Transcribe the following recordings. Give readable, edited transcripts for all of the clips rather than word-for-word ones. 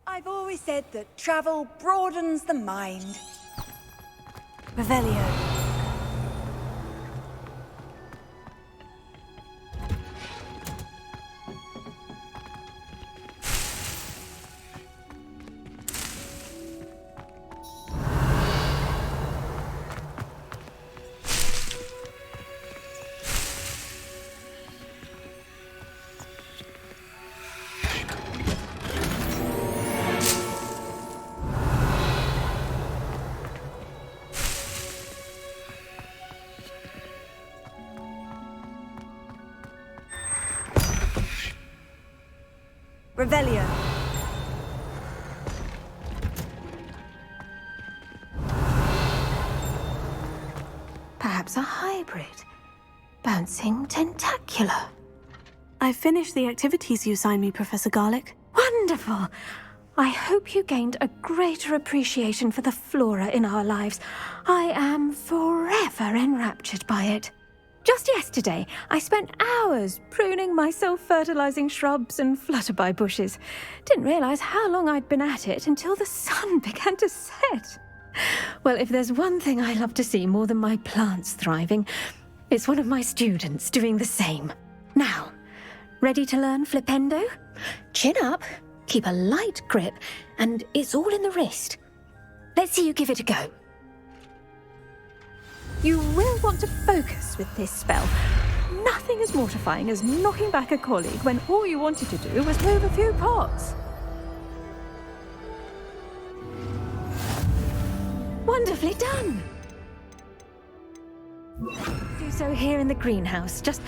I've always said that travel broadens the mind. Revelio. Revelio. Perhaps a hybrid. Bouncing tentacular. I finished the activities you signed me, Professor Garlick. Wonderful! I hope you gained a greater appreciation for the flora in our lives. I am forever enraptured by it. Just yesterday, I spent hours pruning my self-fertilizing shrubs and flutterby bushes. Didn't realize how long I'd been at it until the sun began to set. Well, if there's one thing I love to see more than my plants thriving, it's one of my students doing the same. Now, ready to learn Flipendo? Chin up, keep a light grip, and it's all in the wrist. Let's see you give it a go. You will want to focus with this spell. Nothing as mortifying as knocking back a colleague when all you wanted to do was move a few pots. Wonderfully done! Do so here in the greenhouse. Just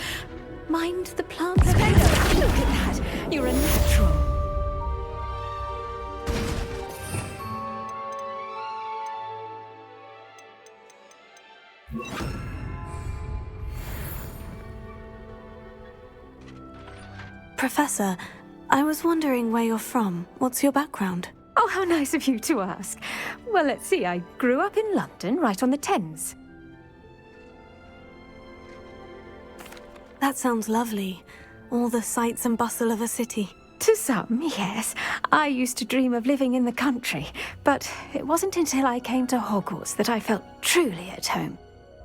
mind the plants. Look at that! You're a natural. Professor, I was wondering where you're from. What's your background? Oh, how nice of you to ask. Well, let's see. I grew up in London, right on the Thames. That sounds lovely. All the sights and bustle of a city. To some, yes. I used to dream of living in the country, but it wasn't until I came to Hogwarts that I felt truly at home.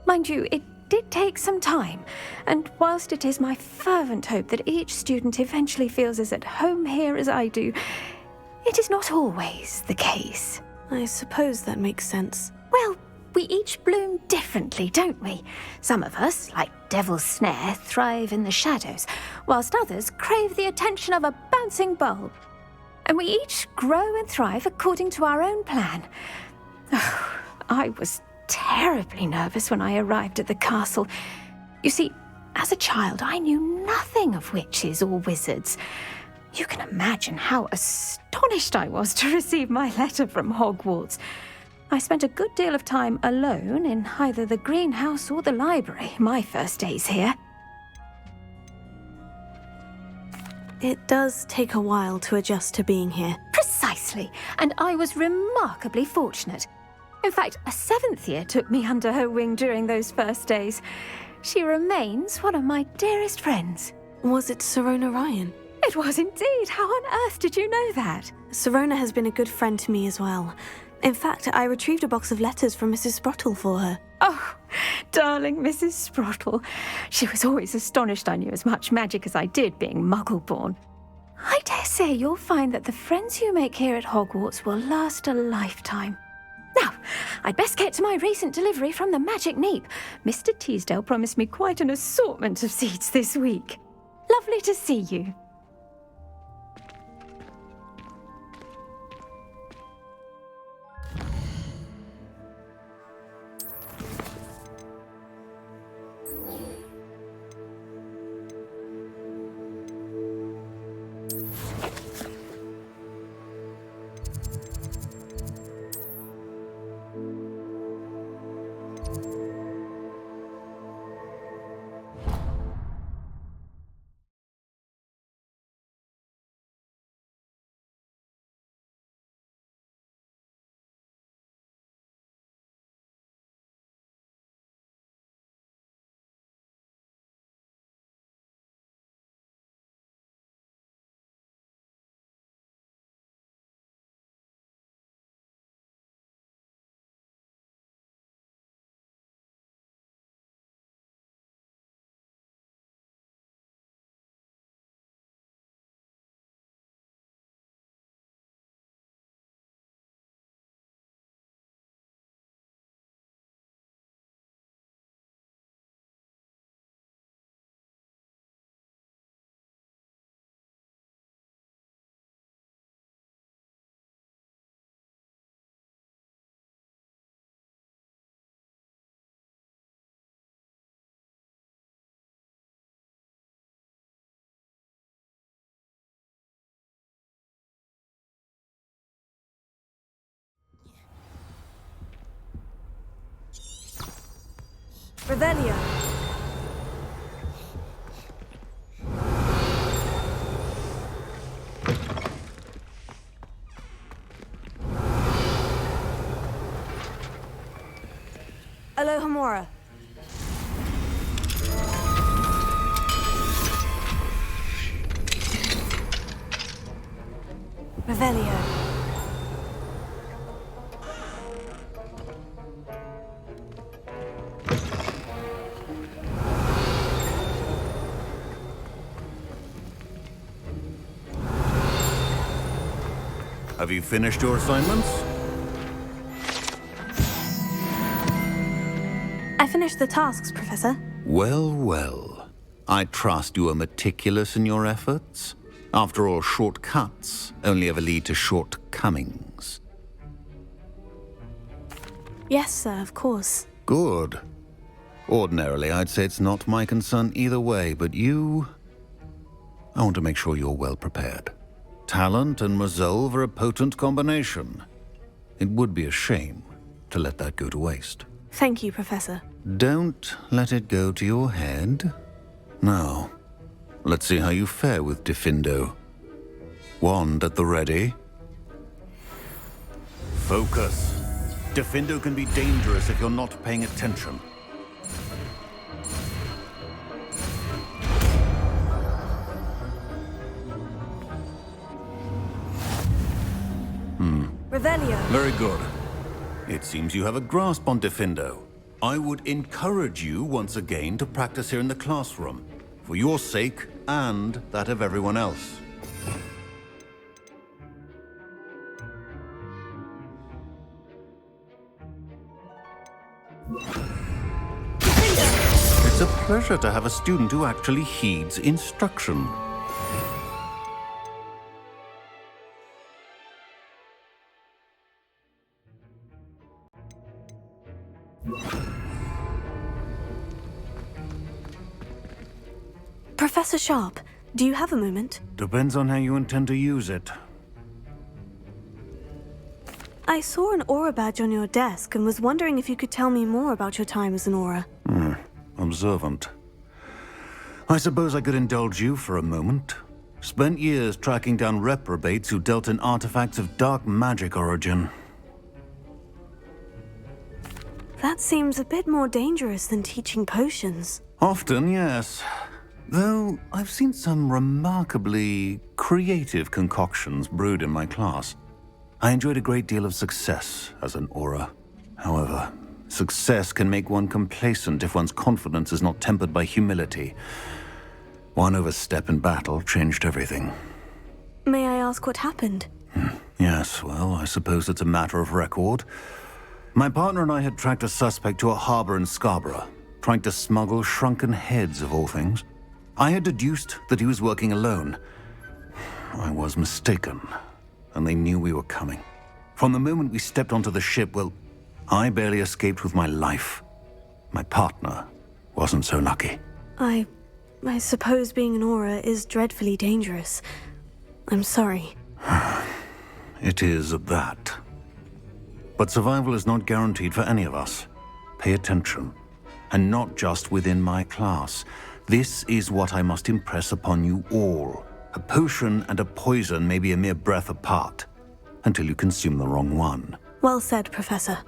Mind you, it did take some time, and whilst it is my fervent hope that each student eventually feels as at home here as I do, it is not always the case. I suppose that makes sense. Well, we each bloom differently, don't we? Some of us, like Devil's Snare, thrive in the shadows, whilst others crave the attention of a bouncing bulb. And we each grow and thrive according to our own plan. Oh, I was terribly nervous when I arrived at the castle. You see, as a child, I knew nothing of witches or wizards. You can imagine how astonished I was to receive my letter from Hogwarts. I spent a good deal of time alone in either the greenhouse or the library my first days here. It does take a while to adjust to being here. Precisely, and I was remarkably fortunate. In fact, a 7th year took me under her wing during those first days. She remains one of my dearest friends. Was it Sirona Ryan? It was indeed. How on earth did you know that? Sirona has been a good friend to me as well. In fact, I retrieved a box of letters from Mrs. Sprottle for her. Oh, darling Mrs. Sprottle. She was always astonished I knew as much magic as I did, being Muggle-born. I dare say you'll find that the friends you make here at Hogwarts will last a lifetime. Now, I'd best get to my recent delivery from the Magic Neep. Mr. Teasdale promised me quite an assortment of seeds this week. Lovely to see you. Revelio. Alohomora. Revelio. Have you finished your assignments? I finished the tasks, Professor. Well, well. I trust you are meticulous in your efforts. After all, shortcuts only ever lead to shortcomings. Yes, sir, of course. Good. Ordinarily, I'd say it's not my concern either way, but you... I want to make sure you're well prepared. Talent and resolve are a potent combination. It would be a shame to let that go to waste. Thank you, Professor. Don't let it go to your head. Now, let's see how you fare with Gryffindor. Wand at the ready. Focus. Gryffindor can be dangerous if you're not paying attention. Revelio. Very good. It seems you have a grasp on Gryffindor. I would encourage you once again to practice here in the classroom, for your sake and that of everyone else. It's a pleasure to have a student who actually heeds instruction. Professor Sharp, do you have a moment? Depends on how you intend to use it. I saw an aura badge on your desk and was wondering if you could tell me more about your time as an aura. Observant. I suppose I could indulge you for a moment. Spent years tracking down reprobates who dealt in artifacts of dark magic origin. That seems a bit more dangerous than teaching potions. Often, yes. Though I've seen some remarkably creative concoctions brewed in my class. I enjoyed a great deal of success as an aura. However, success can make one complacent if one's confidence is not tempered by humility. One overstep in battle changed everything. May I ask what happened? Yes, well, I suppose it's a matter of record. My partner and I had tracked a suspect to a harbor in Scarborough, trying to smuggle shrunken heads of all things. I had deduced that he was working alone. I was mistaken, and they knew we were coming. From the moment we stepped onto the ship, well, I barely escaped with my life. My partner wasn't so lucky. I suppose being an aura is dreadfully dangerous. I'm sorry. It is at that. But survival is not guaranteed for any of us. Pay attention. And not just within my class. This is what I must impress upon you all. A potion and a poison may be a mere breath apart, until you consume the wrong one. Well said, Professor.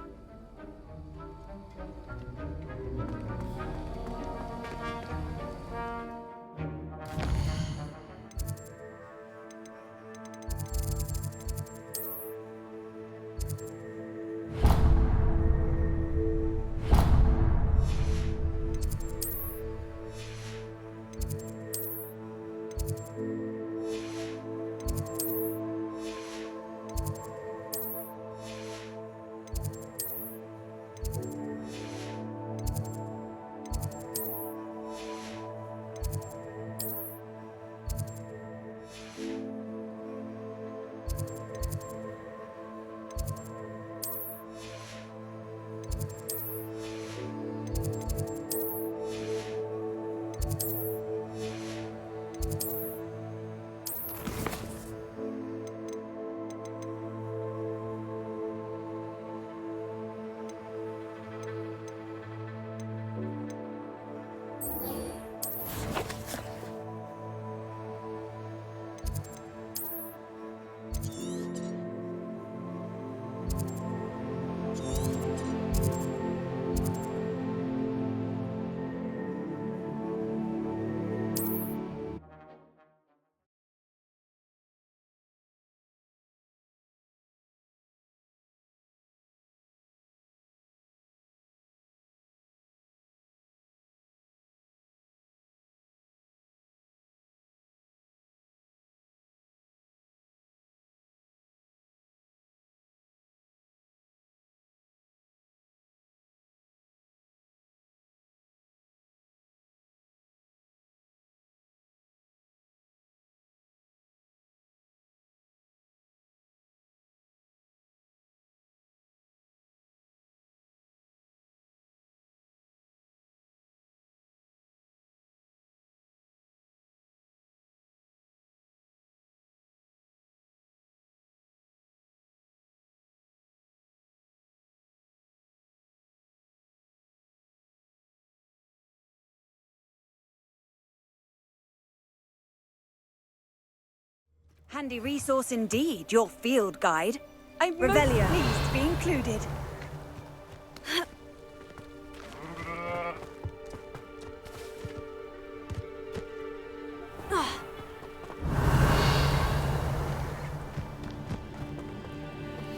Handy resource indeed, your field guide. I'm Revelio. most pleased to be included.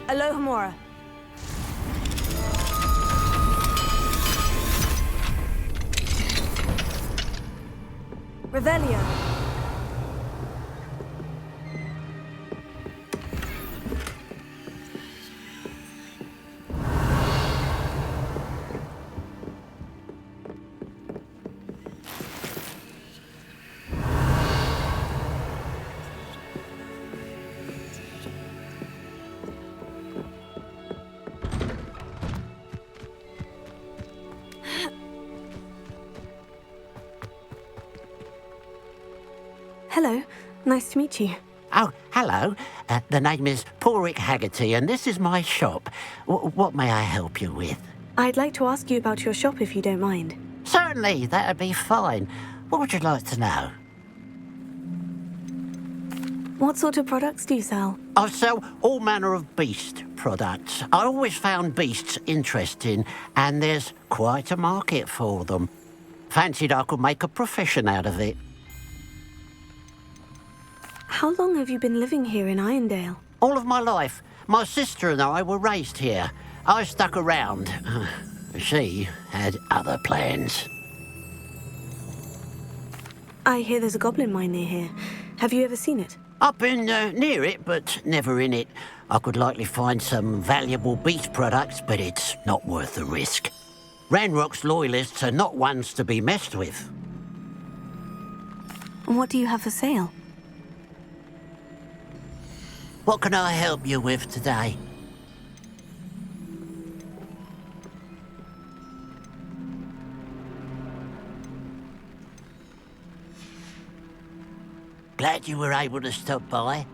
Alohomora. Revelio. Hello, nice to meet you. Oh, hello. The name is Portkey Haggerty, and this is my shop. What may I help you with? I'd like to ask you about your shop if you don't mind. Certainly, that'd be fine. What would you like to know? What sort of products do you sell? I sell all manner of beast products. I always found beasts interesting, and there's quite a market for them. Fancied I could make a profession out of it. How long have you been living here in Irondale? All of my life. My sister and I were raised here. I stuck around. She had other plans. I hear there's a goblin mine near here. Have you ever seen it? I've been near it, but never in it. I could likely find some valuable beast products, but it's not worth the risk. Ranrock's loyalists are not ones to be messed with. And what do you have for sale? What can I help you with today? Glad you were able to stop by.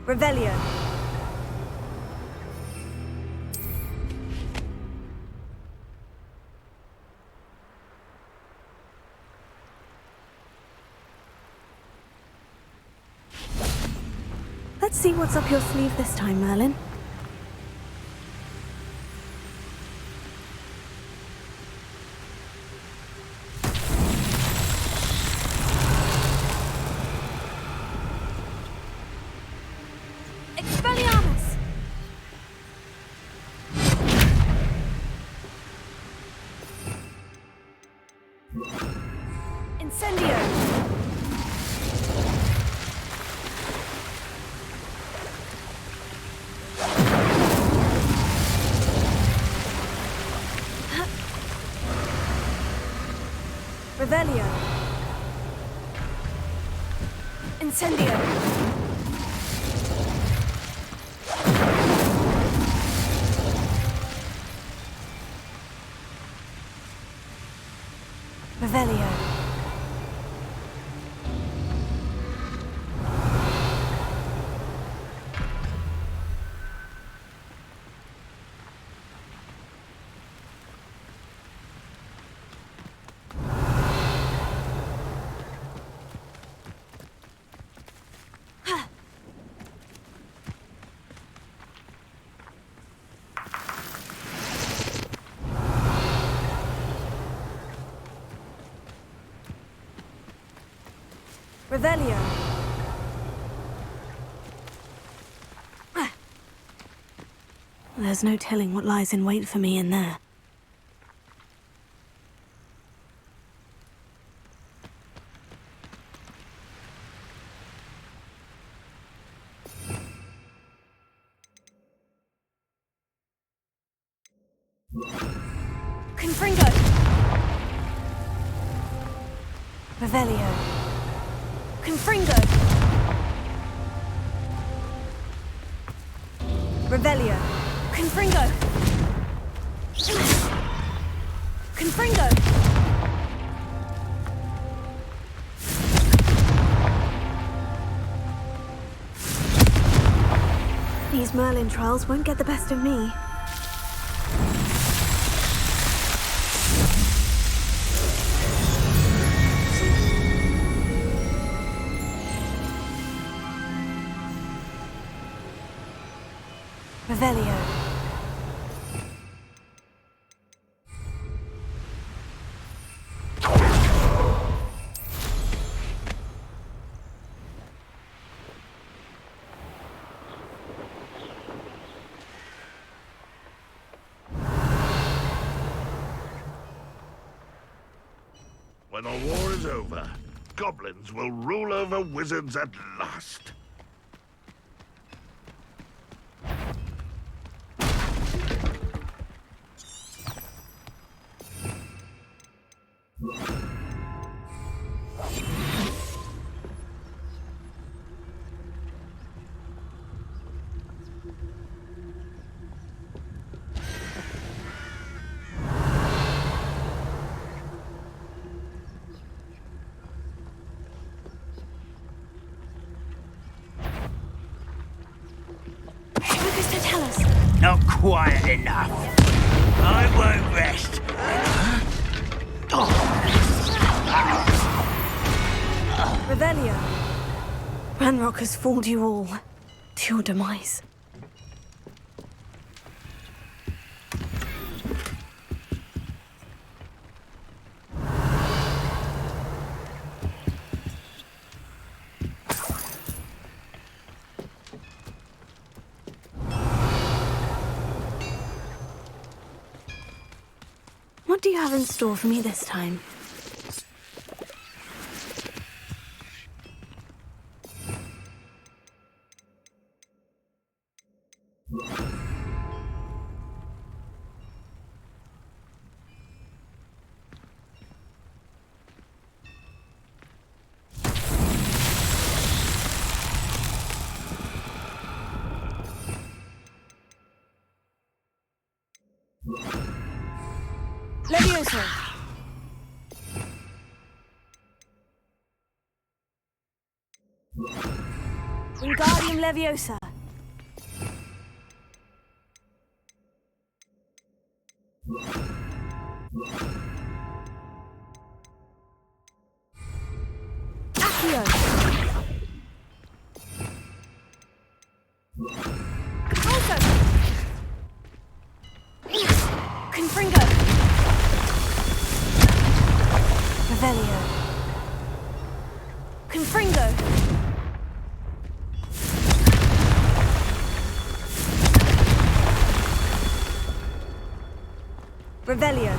Revelio. Let's see what's up your sleeve this time, Merlin. Expelliarmus! Incendio! Revelio. Incendio. Revelio. Revelio. There's no telling what lies in wait for me in there. Confringo! Revelio. Confringo! Revelio. Confringo! Confringo! These Merlin trials won't get the best of me. Revelio. When the war is over, goblins will rule over wizards at last. Not quiet enough. I won't rest. Revelio. Ranrock has fooled you all. To your demise. What do you have in store for me this time? Leviosa! Wingardium Leviosa! Accio! Also! Confringo! Revelio. Confringo. Revelio.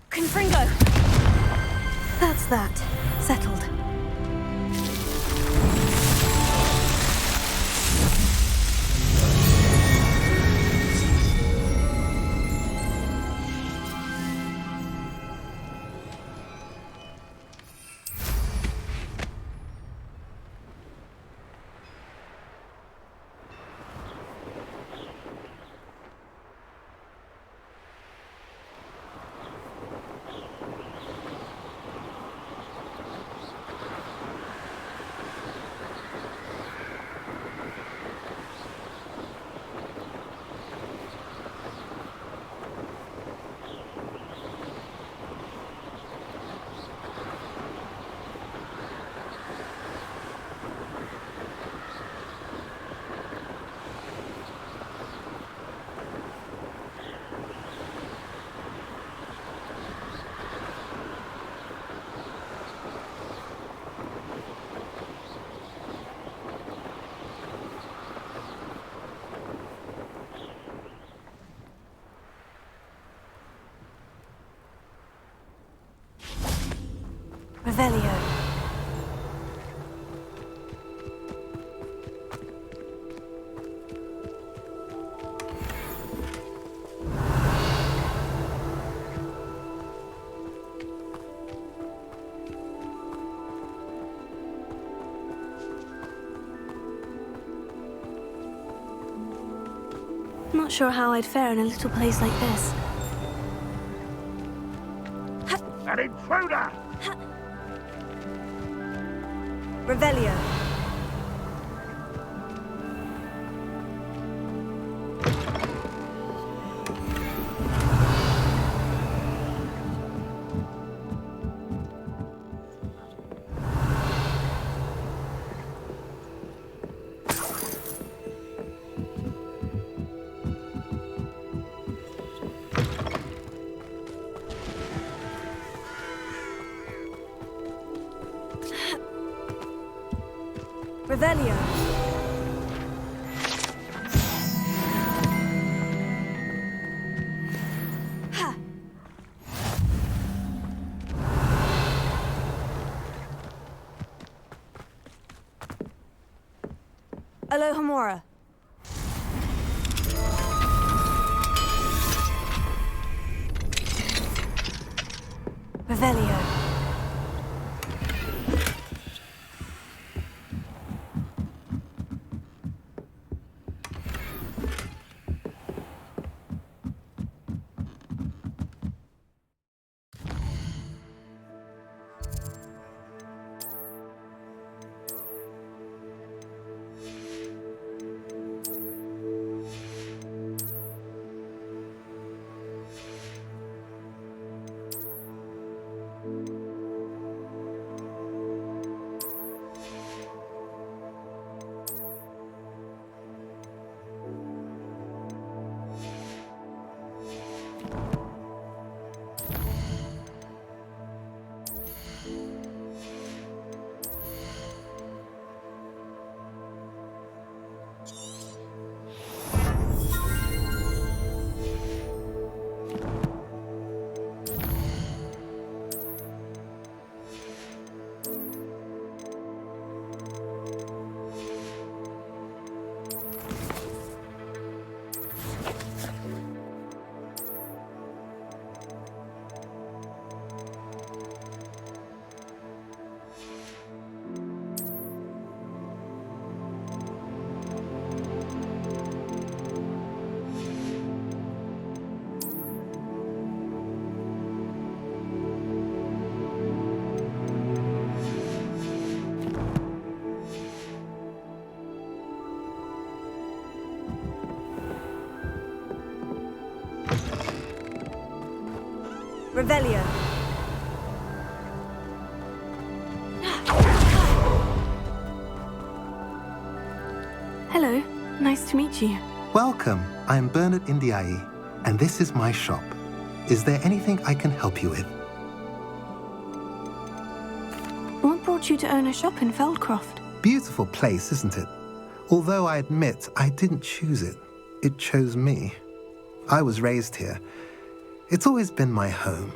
Confringo! That's that. Settled. Revelio. Not sure how I'd fare in a little place like this. An intruder! Revelio. Revelio. Ha. Alohomora. Revelio. Revelio. Hello, nice to meet you. Welcome. I am Bernard Indiai, and this is my shop. Is there anything I can help you with? What brought you to own a shop in Feldcroft? Beautiful place, isn't it? Although I admit I didn't choose it. It chose me. I was raised here. It's always been my home.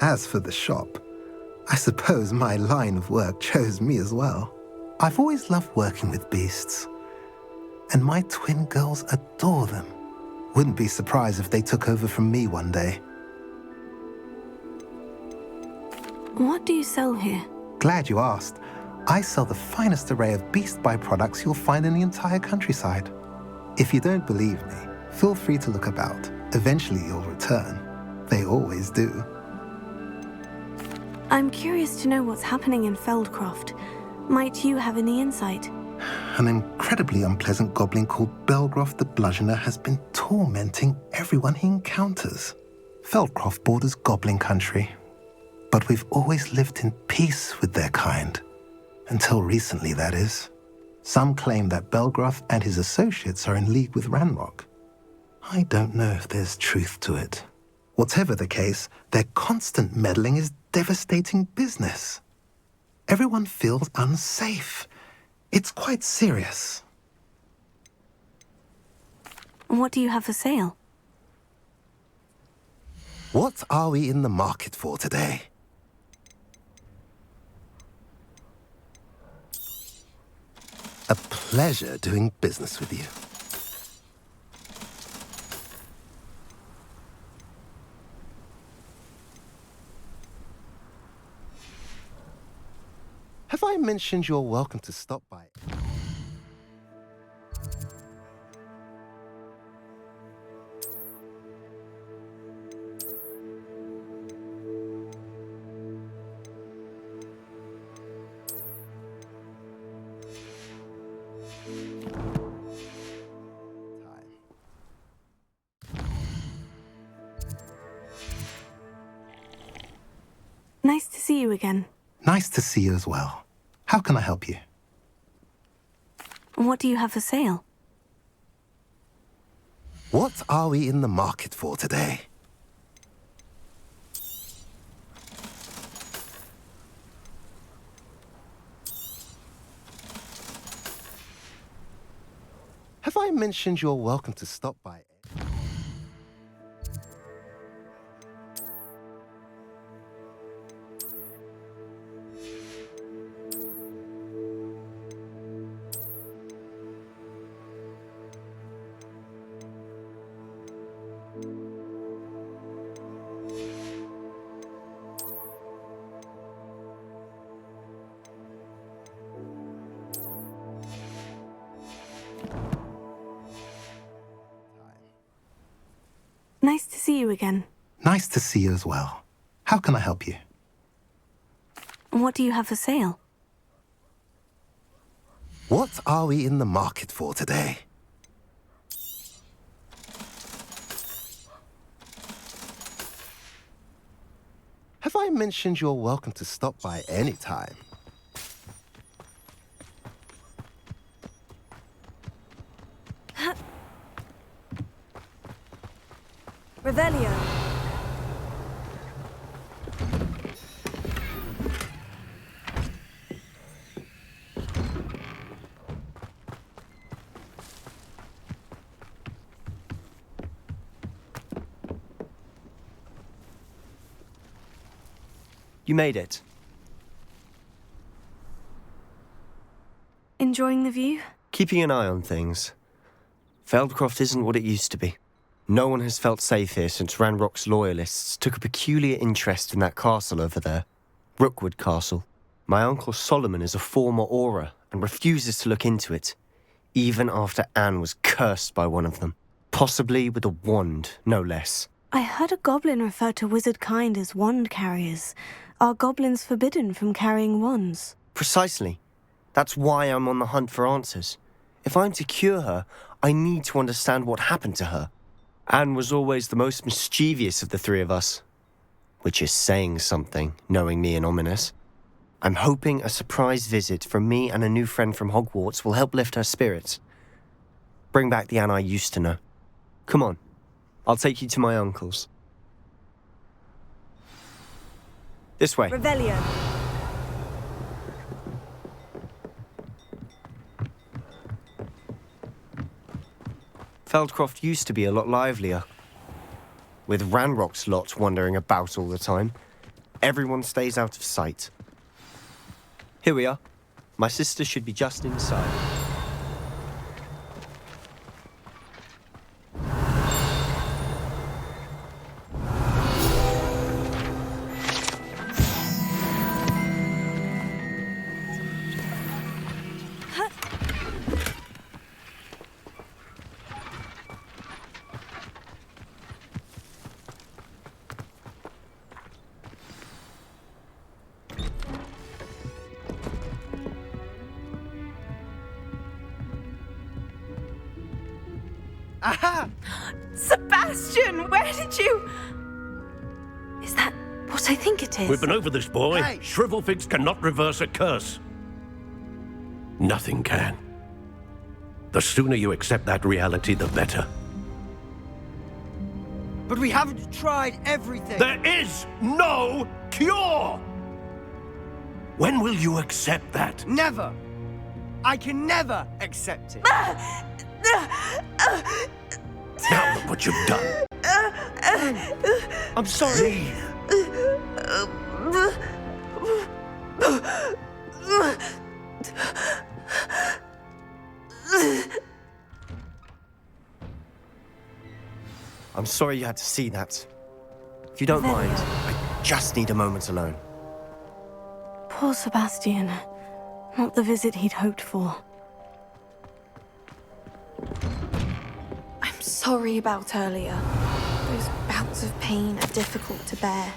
As for the shop, I suppose my line of work chose me as well. I've always loved working with beasts, and my twin girls adore them. Wouldn't be surprised if they took over from me one day. What do you sell here? Glad you asked. I sell the finest array of beast byproducts you'll find in the entire countryside. If you don't believe me, feel free to look about. Eventually you'll return. They always do. I'm curious to know what's happening in Feldcroft. Might you have any insight? An incredibly unpleasant goblin called Belgroth the Bludgeoner has been tormenting everyone he encounters. Feldcroft borders goblin country, but we've always lived in peace with their kind. Until recently, that is. Some claim that Belgroth and his associates are in league with Ranrock. I don't know if there's truth to it. Whatever the case, their constant meddling is devastating business. Everyone feels unsafe. It's quite serious. What do you have for sale? What are we in the market for today? pleasure doing business with you. Have I mentioned you're welcome to stop by? Nice to see you again. Nice to see you as well. How can I help you? What do you have for sale? What are we in the market for today? Have I mentioned you're welcome to stop by? Nice to see you again. Nice to see you as well. How can I help you? What do you have for sale? What are we in the market for today? Have I mentioned you're welcome to stop by any time? Revelio. You made it. Enjoying the view? Keeping an eye on things. Feldcroft isn't what it used to be. No one has felt safe here since Ranrock's loyalists took a peculiar interest in that castle over there. Rookwood Castle. My uncle Solomon is a former Auror and refuses to look into it, even after Anne was cursed by one of them. Possibly with a wand, no less. I heard a goblin refer to wizard kind as wand carriers. Are goblins forbidden from carrying wands? Precisely. That's why I'm on the hunt for answers. If I'm to cure her, I need to understand what happened to her. Anne was always the most mischievous of the three of us. Which is saying something, knowing me and ominous. I'm hoping a surprise visit from me and a new friend from Hogwarts will help lift her spirits. Bring back the Anne I used to know. Come on, I'll take you to my uncle's. This way. Revelio. Feldcroft used to be a lot livelier. With Ranrock's lot wandering about all the time, everyone stays out of sight. Here we are. My sister should be just inside. Aha! Sebastian, where did you... Is that what I think it is? We've been over this, boy. Hey. Shrivelfigs cannot reverse a curse. Nothing can. The sooner you accept that reality, the better. But we haven't tried everything. There is no cure! When will you accept that? Never. I can never accept it. Now look what you've done. I'm sorry. I'm sorry you had to see that. If you don't mind, I just need a moment alone. Poor Sebastian. Not the visit he'd hoped for. I'm sorry about earlier. Those bouts of pain are difficult to bear.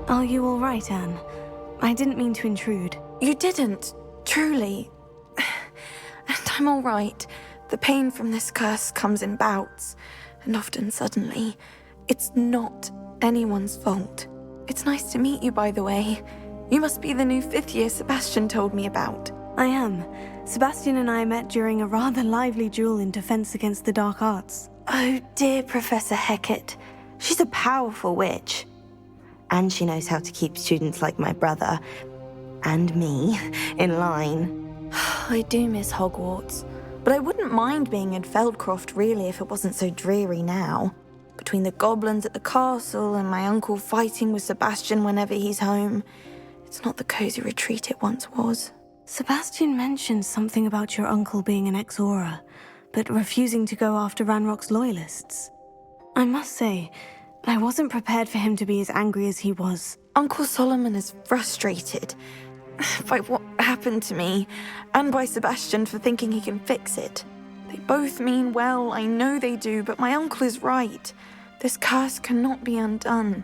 Are you all right, Anne? I didn't mean to intrude. You didn't, truly. And I'm all right. The pain from this curse comes in bouts, and often suddenly. It's not anyone's fault. It's nice to meet you, by the way. You must be the new 5th year Sebastian told me about. I am. Sebastian and I met during a rather lively duel in defense against the dark arts. Oh dear, Professor Hecat. She's a powerful witch. And she knows how to keep students like my brother, and me, in line. I do miss Hogwarts, but I wouldn't mind being in Feldcroft really if it wasn't so dreary now. Between the goblins at the castle and my uncle fighting with Sebastian whenever he's home, it's not the cozy retreat it once was. Sebastian mentioned something about your uncle being an ex-Auror, but refusing to go after Ranrock's loyalists. I must say, I wasn't prepared for him to be as angry as he was. Uncle Solomon is frustrated by what happened to me, and by Sebastian for thinking he can fix it. They both mean well, I know they do, but my uncle is right. This curse cannot be undone.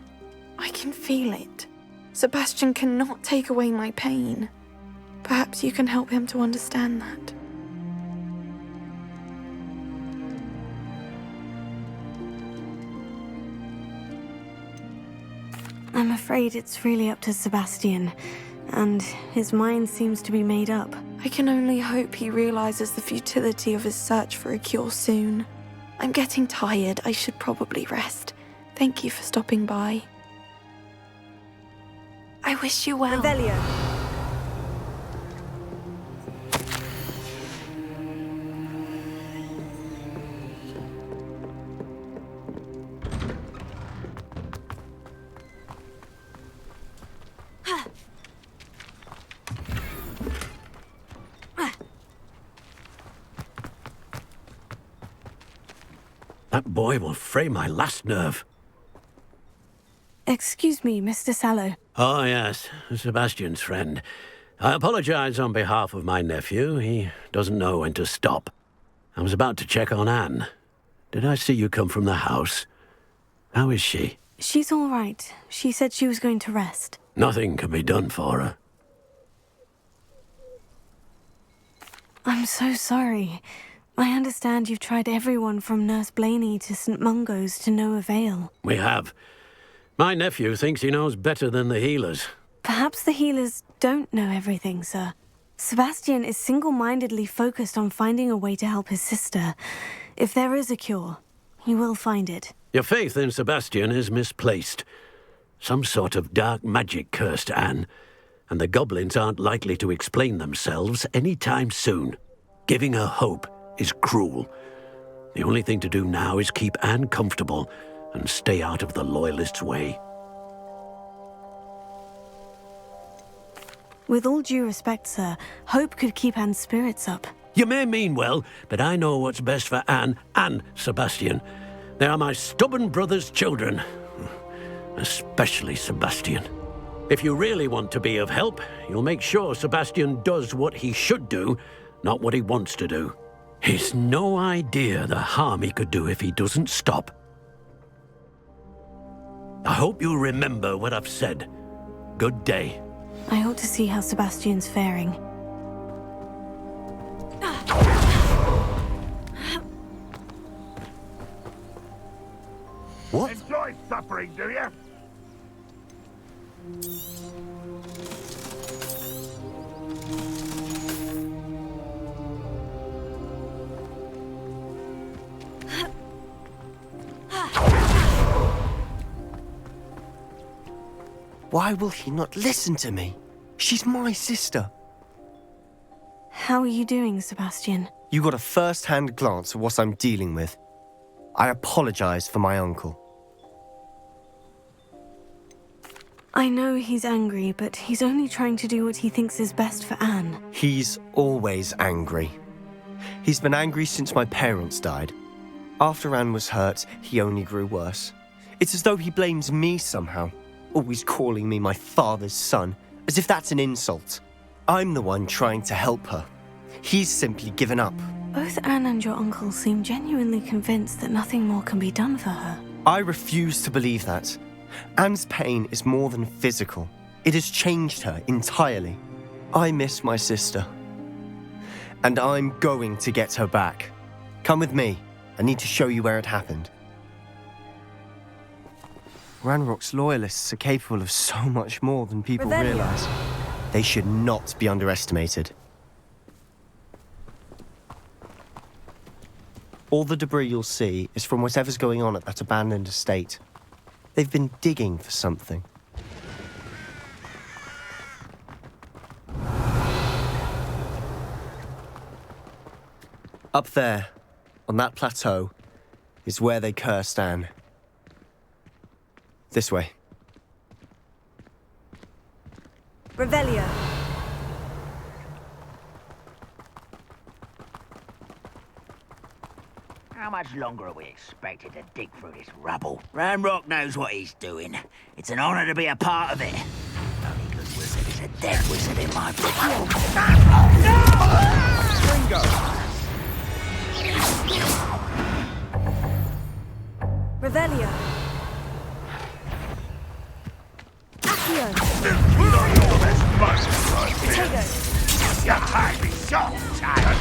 I can feel it. Sebastian cannot take away my pain. Perhaps you can help him to understand that. I'm afraid it's really up to Sebastian, and his mind seems to be made up. I can only hope he realizes the futility of his search for a cure soon. I'm getting tired. I should probably rest. Thank you for stopping by. I wish you well. Revelio. That boy will fray my last nerve. Excuse me, Mr. Sallow. Oh, yes, Sebastian's friend. I apologize on behalf of my nephew. He doesn't know when to stop. I was about to check on Anne. Did I see you come from the house? How is she? She's all right. She said she was going to rest. Nothing can be done for her. I'm so sorry. I understand you've tried everyone from Nurse Blaney to St. Mungo's to no avail. We have. My nephew thinks he knows better than the healers. Perhaps the healers don't know everything, sir. Sebastian is single-mindedly focused on finding a way to help his sister. If there is a cure, he will find it. Your faith in Sebastian is misplaced. Some sort of dark magic cursed Anne, and the goblins aren't likely to explain themselves any time soon. Giving her hope is cruel. The only thing to do now is keep Anne comfortable and stay out of the Loyalists' way. With all due respect, sir, hope could keep Anne's spirits up. You may mean well, but I know what's best for Anne and Sebastian. They are my stubborn brother's children. Especially Sebastian. If you really want to be of help, you'll make sure Sebastian does what he should do, not what he wants to do. He's no idea the harm he could do if he doesn't stop. I hope you'll remember what I've said. Good day. I ought to see how Sebastian's faring. What? Enjoy suffering, do you? Why will he not listen to me? She's my sister. How are you doing, Sebastian? You got a first-hand glance at what I'm dealing with. I apologize for my uncle. I know he's angry, but he's only trying to do what he thinks is best for Anne. He's always angry. He's been angry since my parents died. After Anne was hurt, he only grew worse. It's as though he blames me somehow, always calling me my father's son, as if that's an insult. I'm the one trying to help her. He's simply given up. Both Anne and your uncle seem genuinely convinced that nothing more can be done for her. I refuse to believe that. Anne's pain is more than physical. It has changed her entirely. I miss my sister. And I'm going to get her back. Come with me. I need to show you where it happened. Ranrock's loyalists are capable of so much more than people realize. They should not be underestimated. All the debris you'll see is from whatever's going on at that abandoned estate. They've been digging for something. Up there, on that plateau, is where they cursed Anne. This way. Revelio. How much longer are we expected to dig through this rubble? Ranrock knows what he's doing. It's an honor to be a part of it. The only good wizard is a dead wizard in my book. Ringo! Revelio. Accio. Not your best money, Potato. You highly shot, child.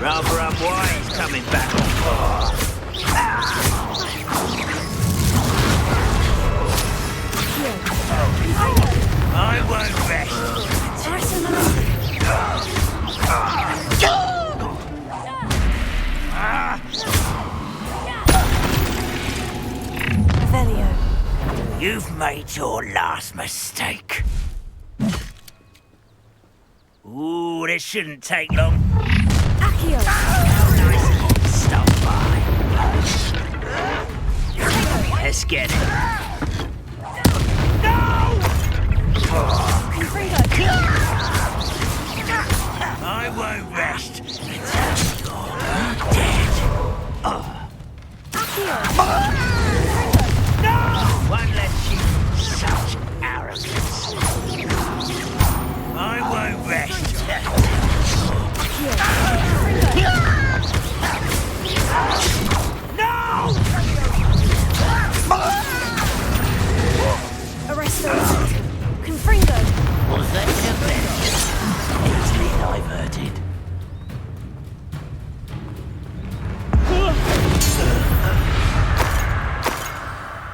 Rather unwise coming back on board. I won't rest. Revelio. You've made your last mistake. Ooh, this shouldn't take long. Accio. Nice stop by. Let's get it. No! I won't rest until you're dead. No! Won't let you. Such arrogance. I won't rest. No! Arresto. Confringo. Was that easily diverted?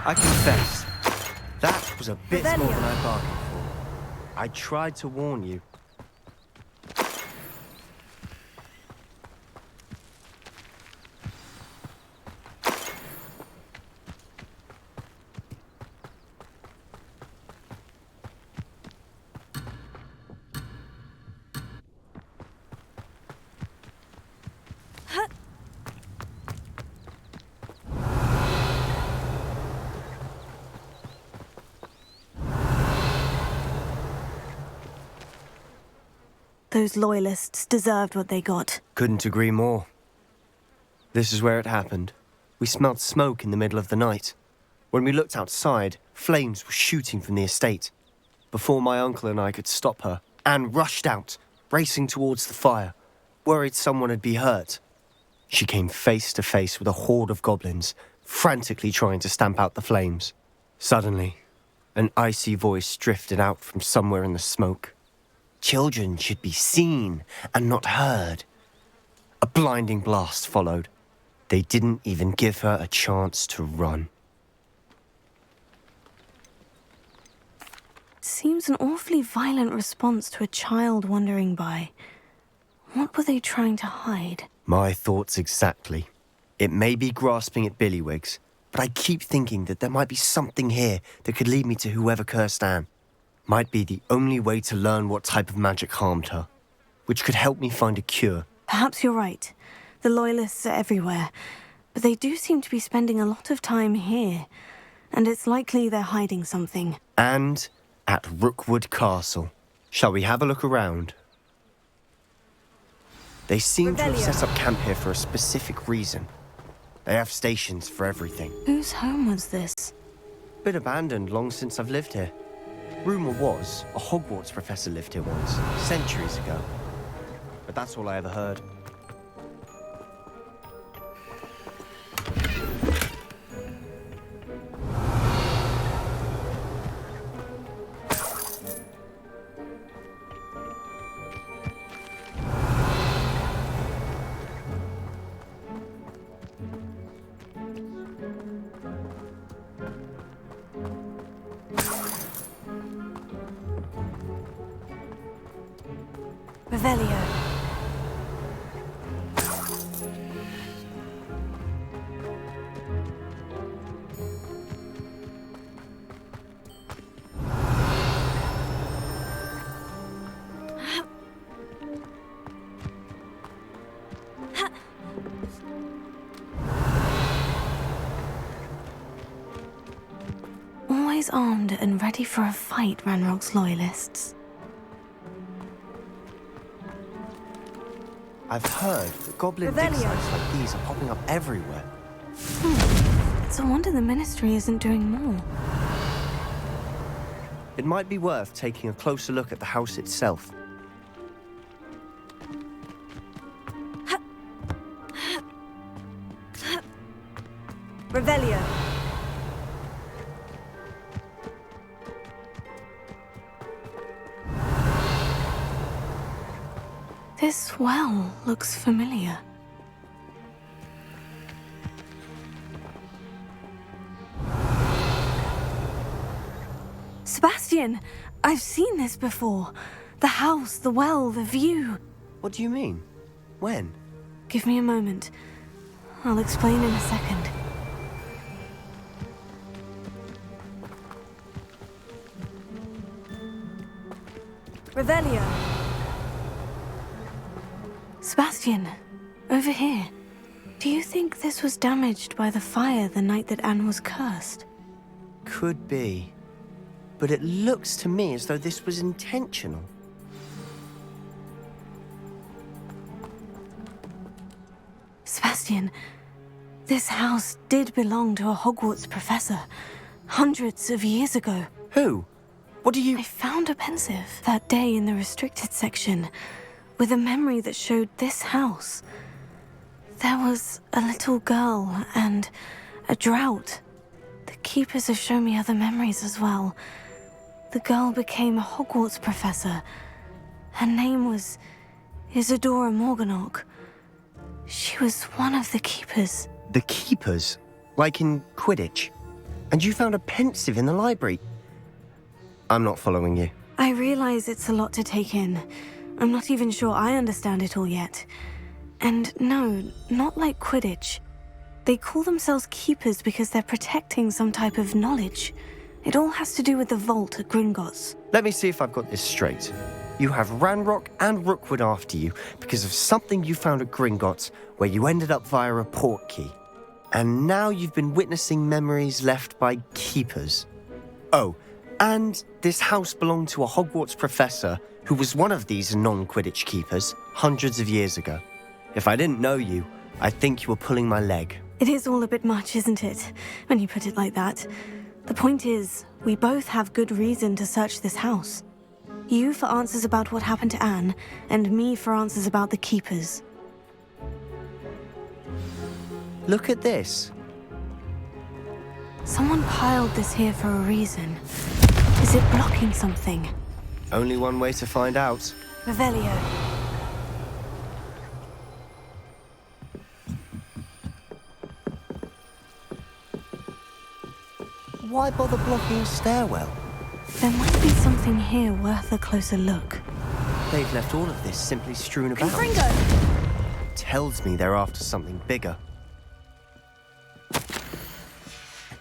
I confess, that was a bit more than I bargained for. I tried to warn you. Those loyalists deserved what they got. Couldn't agree more. This is where it happened. We smelled smoke in the middle of the night. When we looked outside, flames were shooting from the estate. Before my uncle and I could stop her, Anne rushed out, racing towards the fire, worried someone had been hurt. She came face to face with a horde of goblins, frantically trying to stamp out the flames. Suddenly, an icy voice drifted out from somewhere in the smoke. Children should be seen and not heard. A blinding blast followed. They didn't even give her a chance to run. Seems an awfully violent response to a child wandering by. What were they trying to hide? My thoughts exactly. It may be grasping at Billywigs, but I keep thinking that there might be something here that could lead me to whoever cursed Anne. Might be the only way to learn what type of magic harmed her, which could help me find a cure. Perhaps you're right. The Loyalists are everywhere, but they do seem to be spending a lot of time here. and it's likely they're hiding something. And at Rookwood Castle. Shall we have a look around? They seem to have set up camp here for a specific reason. They have stations for everything. Whose home was this? Been abandoned long since I've lived here. Rumour was a Hogwarts professor lived here once, centuries ago. But that's all I ever heard. Revelio. Always armed and ready for a fight, Ranrock's loyalists. I've heard that goblin dig sites like these are popping up everywhere. It's a wonder the Ministry isn't doing more. It might be worth taking a closer look at the house itself. Revelio. This well looks familiar. Sebastian, I've seen this before. The house, the well, the view. What do you mean? When? Give me a moment. I'll explain in a second. Revelio. Sebastian, over here. Do you think this was damaged by the fire the night that Anne was cursed? Could be. But it looks to me as though this was intentional. Sebastian, this house did belong to a Hogwarts professor, hundreds of years ago. Who? What do you... I found a pensive that day in the restricted section, with a memory that showed this house. There was a little girl and a drought. The keepers have shown me other memories as well. The girl became a Hogwarts professor. Her name was Isadora Morganach. She was one of the keepers. The keepers? Like in Quidditch? And you found a pensive in the library? I'm not following you. I realize it's a lot to take in. I'm not even sure I understand it all yet. And no, not like Quidditch. They call themselves keepers because they're protecting some type of knowledge. It all has to do with the vault at Gringotts. Let me see if I've got this straight. You have Ranrock and Rookwood after you because of something you found at Gringotts where you ended up via a portkey. And now you've been witnessing memories left by keepers. Oh, and this house belonged to a Hogwarts professor who was one of these non-Quidditch keepers hundreds of years ago. If I didn't know you, I'd think you were pulling my leg. It is all a bit much, isn't it, when you put it like that? The point is, we both have good reason to search this house. You for answers about what happened to Anne, and me for answers about the keepers. Look at this. Someone piled this here for a reason. Is it blocking something? Only one way to find out. Revelio. Why bother blocking a stairwell? There might be something here worth a closer look. They've left all of this simply strewn about. Tells me they're after something bigger. A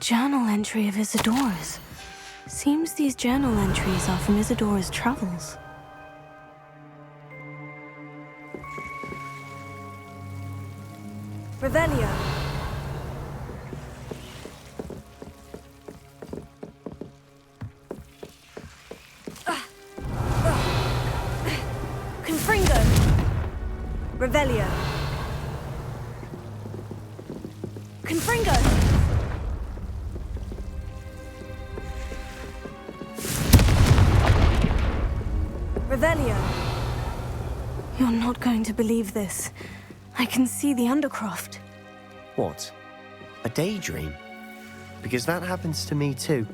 journal entry of Isadora's. Seems these journal entries are from Isadora's travels. Revelio. Revelio. Confringo. Revelio. You're not going to believe this. I can see the Undercroft. What? A daydream? Because that happens to me too.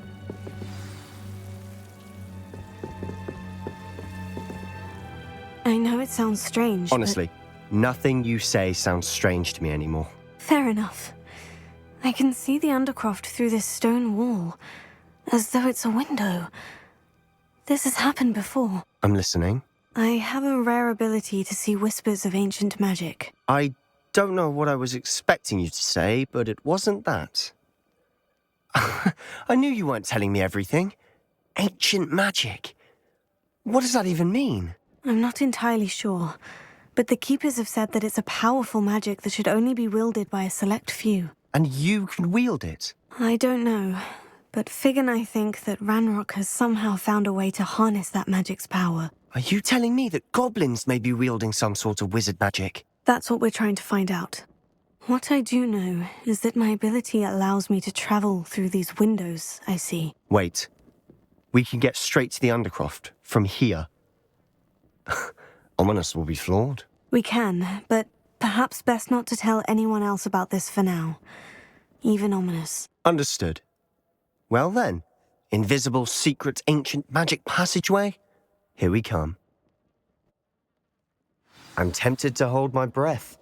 I know it sounds strange, Honestly, nothing you say sounds strange to me anymore. Fair enough. I can see the Undercroft through this stone wall, as though it's a window. This has happened before. I'm listening. I have a rare ability to see whispers of ancient magic. I don't know what I was expecting you to say, but it wasn't that. I knew you weren't telling me everything. Ancient magic. What does that even mean? I'm not entirely sure, but the Keepers have said that it's a powerful magic that should only be wielded by a select few. And you can wield it? I don't know, but Fig and I think that Ranrock has somehow found a way to harness that magic's power. Are you telling me that goblins may be wielding some sort of wizard magic? That's what we're trying to find out. What I do know is that my ability allows me to travel through these windows I see. Wait. We can get straight to the Undercroft from here. Ominous will be floored. We can, but perhaps best not to tell anyone else about this for now. Even Ominous. Understood. Well then, invisible, secret, ancient magic passageway? Here we come. I'm tempted to hold my breath.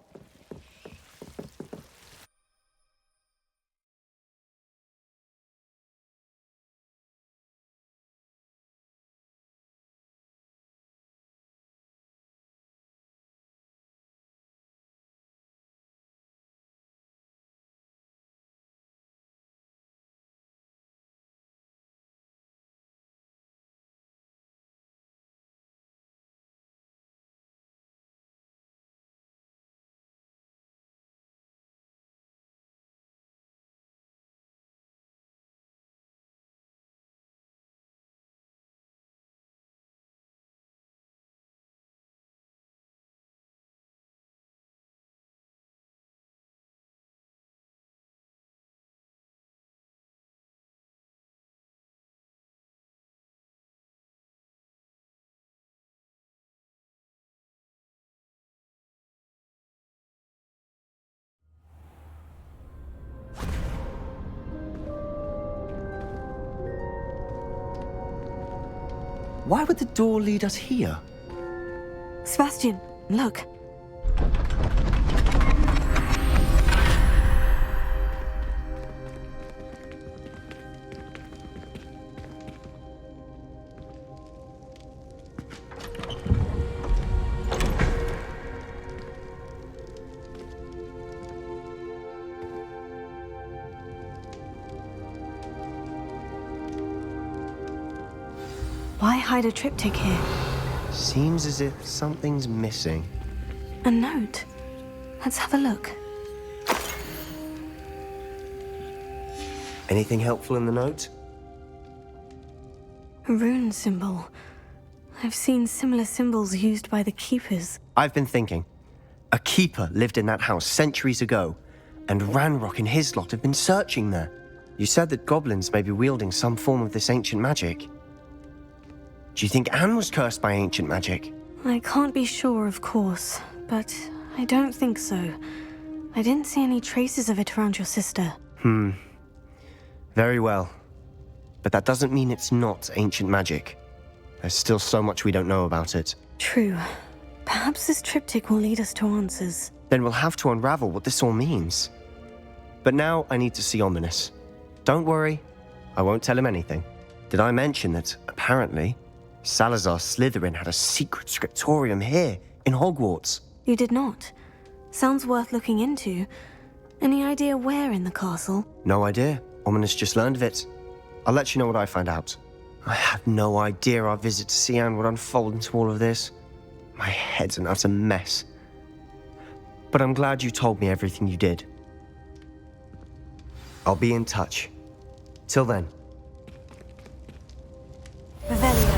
Why would the door lead us here? Sebastian, look. Why hide a triptych here? Seems as if something's missing. A note. Let's have a look. Anything helpful in the note? A rune symbol. I've seen similar symbols used by the Keepers. I've been thinking. A keeper lived in that house centuries ago, and Ranrock and his lot have been searching there. You said that goblins may be wielding some form of this ancient magic. Do you think Anne was cursed by ancient magic? I can't be sure, of course, but I don't think so. I didn't see any traces of it around your sister. Very well. But that doesn't mean it's not ancient magic. There's still so much we don't know about it. True. Perhaps this triptych will lead us to answers. Then we'll have to unravel what this all means. But now I need to see Ominous. Don't worry, I won't tell him anything. Did I mention that, apparently, Salazar Slytherin had a secret scriptorium here in Hogwarts? You did not. Sounds worth looking into. Any idea where in the castle? No idea. Ominous just learned of it. I'll let you know what I find out. I had no idea our visit to Cian would unfold into all of this. My head's an utter mess. But I'm glad you told me everything you did. I'll be in touch. Till then. Revelio.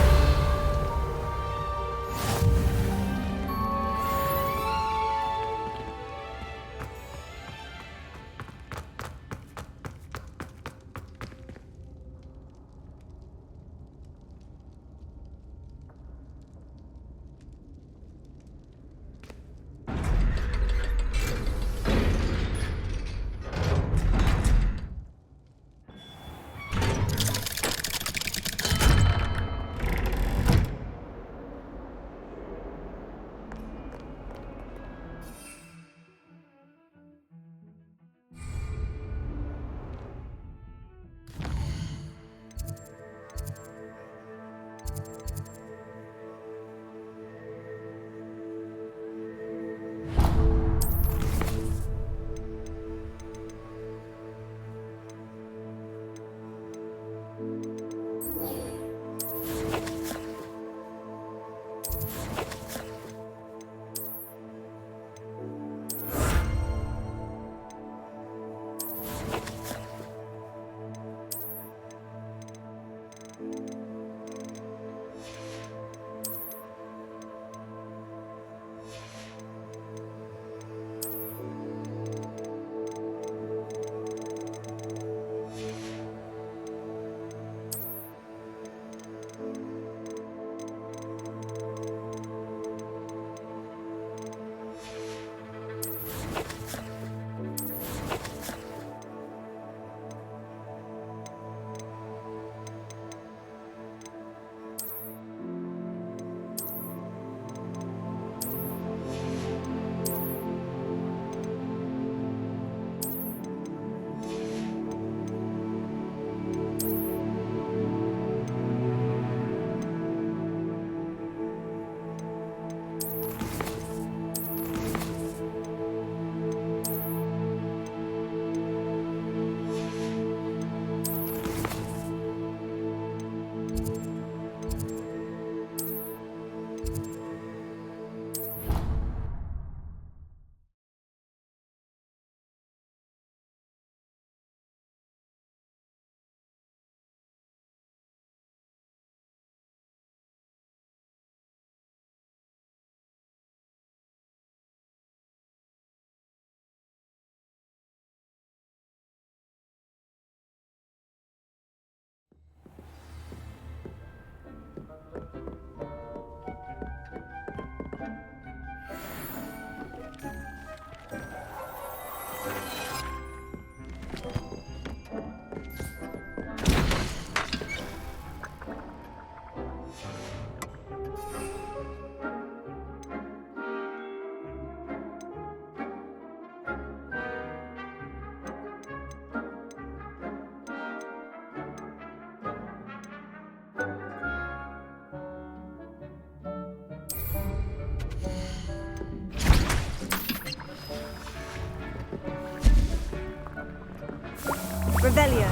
Revelio.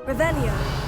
Revelio.